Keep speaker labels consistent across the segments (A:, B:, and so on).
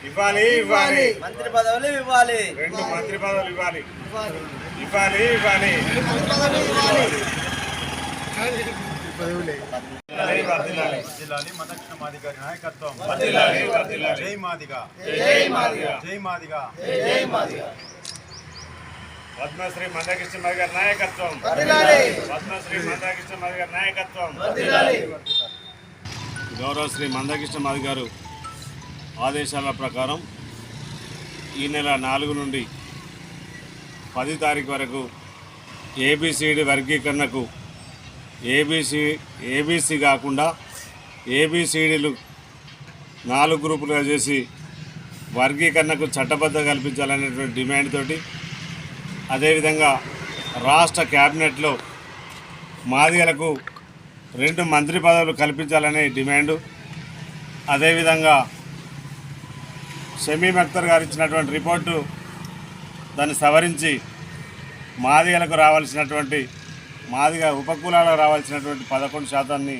A: ఇవ్వాలి ఇవ్వాలి
B: మంత్రి పదవులు ఇవ్వాలి
A: 2 మంత్రి పదవులు ఇవ్వాలి ఇవ్వాలి ఇవ్వాలి
C: జిల్లాని మదక్షిణ మాదిగారి నాయకత్వం జై మాదిగా జై మాదిగా
A: పద్మశ్రీ మందకృష్ణ మాది గారి నాయకత్వం పద్మశ్రీ మందకృష్ణ మాది గారి నాయకత్వం గౌరవ శ్రీ మందకృష్ణ మాది గారు ఆదేశాల ప్రకారం ఈ నెల 4 నుండి 10 తారీఖు వరకు ఏబిసిడి వర్గీకరణకు ఏబీసీ కాకుండా ఏబిసిడీలు 4 గ్రూపులుగా చేసి వర్గీకరణకు చట్టబద్ధత కల్పించాలనేటువంటి డిమాండ్ తోటి అదేవిధంగా రాష్ట్ర క్యాబినెట్లో మాదిగలకు 2 మంత్రి పదవులు కల్పించాలనే డిమాండు అదేవిధంగా షమీం అఖ్తర్ గారు ఇచ్చినటువంటి రిపోర్టు దాన్ని సవరించి మాదిగలకు రావాల్సినటువంటి మాదిగా ఉపకులాలకు రావాల్సినటువంటి 11%ని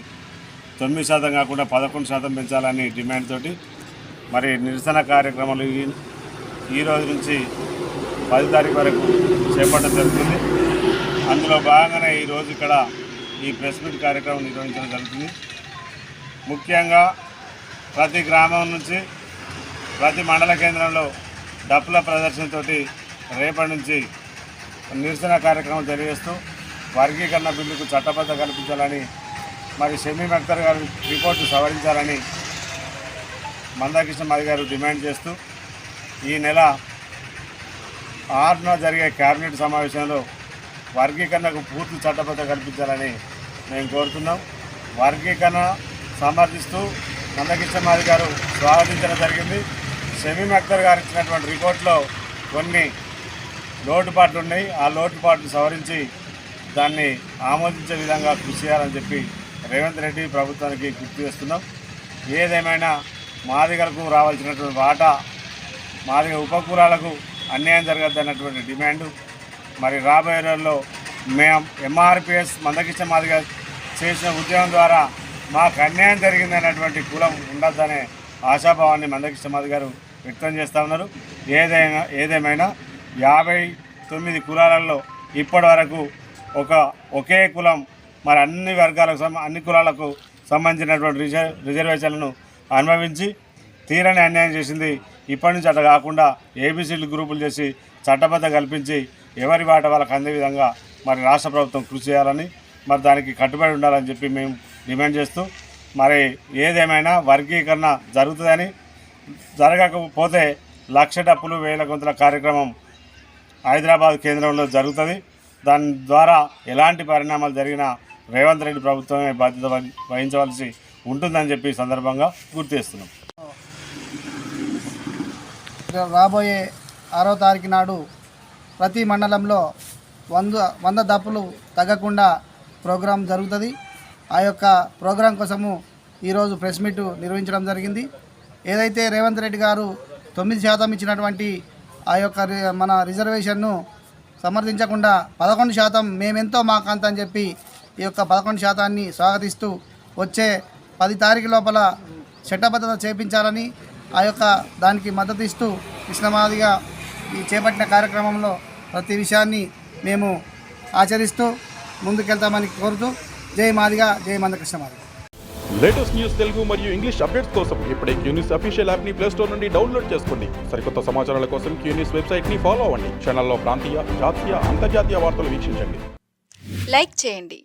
A: 9% కాకుండా 11% పెంచాలని డిమాండ్ తోటి మరి నిరసన కార్యక్రమాలు ఈ రోజు నుంచి 10 తారీఖు వరకు చేపట్టడం జరుగుతుంది. అందులో భాగంగానే ఈరోజు ఇక్కడ ఈ ప్రెస్ మీట్ కార్యక్రమం నిర్వహించడం జరుగుతుంది. ముఖ్యంగా ప్రతి గ్రామం నుంచి ప్రతి మండల కేంద్రంలో డప్పుల ప్రదర్శనతోటి రేపటి నుంచి నిరసన కార్యక్రమం తెలియజేస్తూ వర్గీకరణ బిల్లుకు చట్టబద్ధత కల్పించాలని మరి షమీం అఖ్తర్ గారు రిపోర్టు సవరించాలని మందకృష్ణ మాది గారు డిమాండ్ చేస్తూ ఈ నెల 6న జరిగే కేబినెట్ సమావేశంలో వర్గీకరణకు పూర్తి చట్టబద్ధత కల్పించాలని మేము కోరుతున్నాం. వర్గీకరణ సమర్థిస్తూ మందకృష్ణ మాది గారు స్వాగతించడం జరిగింది. షమీం అఖ్తర్ గారు ఇచ్చినటువంటి రిపోర్ట్లో కొన్ని లోటుపాట్లు ఉన్నాయి. ఆ లోటుపాట్లు సవరించి దాన్ని ఆమోదించే విధంగా కృషి చేయాలని చెప్పి రేవంత్ రెడ్డి ప్రభుత్వానికి గుర్తు చేస్తున్నాం. ఏదేమైనా మాదిగలకు రావాల్సినటువంటి వాటా మాదిగ ఉపకులాలకు అన్యాయం జరగద్దన్నటువంటి డిమాండు మరి రాబోయే రోజుల్లో మేము ఎంఆర్పిఎస్ మందకృష్ణ మాదిగ చేసిన ఉద్యమం ద్వారా మాకు అన్యాయం జరిగిందన్నటువంటి కులం ఉండద్దనే ఆశాభావాన్ని మందకృష్ణ మాది గారు వ్యక్తం చేస్తూ ఉన్నారు. ఏదేమైనా 59 కులాలలో ఇప్పటి వరకు ఒకే కులం మరి అన్ని వర్గాలకు అన్ని కులాలకు సంబంధించినటువంటి రిజర్వేషన్లను అనుభవించి తీరని అన్యాయం చేసింది. ఇప్పటి నుంచి అట్లా కాకుండా ఏబీసీలు గ్రూపులు చేసి చట్టబద్ధ కల్పించి ఎవరి వాట వాళ్ళకు అందే విధంగా మరి రాష్ట్ర ప్రభుత్వం కృషి చేయాలని మరి దానికి కట్టుబడి ఉండాలని చెప్పి మేము డిమాండ్ చేస్తూ మరి ఏదేమైనా వర్గీకరణ జరుగుతుందని జరగకపోతే 1,00,000 డప్పులు 1,000 గొంతుల కార్యక్రమం హైదరాబాద్ కేంద్రంలో జరుగుతుంది. దాని ద్వారా ఎలాంటి పరిణామాలు జరిగినా రేవంత్ రెడ్డి ప్రభుత్వమే బాధ్యత వహించవలసి ఉంటుందని చెప్పి సందర్భంగా గుర్తు చేస్తున్నాం.
D: రాబోయే 6వ తారీఖు నాడు ప్రతి మండలంలో 100 దప్పులు తగ్గకుండా ప్రోగ్రాం జరుగుతుంది. ఆ యొక్క ప్రోగ్రాం కోసము ఈరోజు ప్రెస్ మీట్ నిర్వహించడం జరిగింది. ఏదైతే రేవంత్ రెడ్డి గారు 9% ఇచ్చినటువంటి ఆ యొక్క మన రిజర్వేషన్ను సమర్థించకుండా 11% మేమెంతో మాకంత అని చెప్పి ఈ యొక్క 11%ని స్వాగతిస్తూ వచ్చే 10 తారీఖు లోపల చట్టబద్ధత చేపించాలని ఆ యొక్క దానికి మద్దతు ఇస్తూ కృష్ణమాదిగా ఈ చేపట్టిన కార్యక్రమంలో ప్రతి విషయాన్ని మేము ఆచరిస్తూ ముందుకెళ్తామని కోరుతూ జై మాదిగా జై మందకృష్ణ మాదిగా.
E: లేటెస్ట్ న్యూస్ తెలుగు మరియు ఇంగ్లీష్ అప్డేట్స్ కోసం ఇప్పుడే క్యూన్యూస్ అఫీషియల్ యాప్ని ప్లే స్టోర్ నుండి డౌన్లోడ్ చేసుకోండి. సరికొత్త సమాచారాల కోసం క్యూన్యూస్ వెబ్సైట్ని ఫాలో అవ్వండి. ఛానల్లో ప్రాంతీయ, జాతీయ, అంతర్జాతీయ వార్తలు వీక్షించండి.
F: లైక్ చేయండి.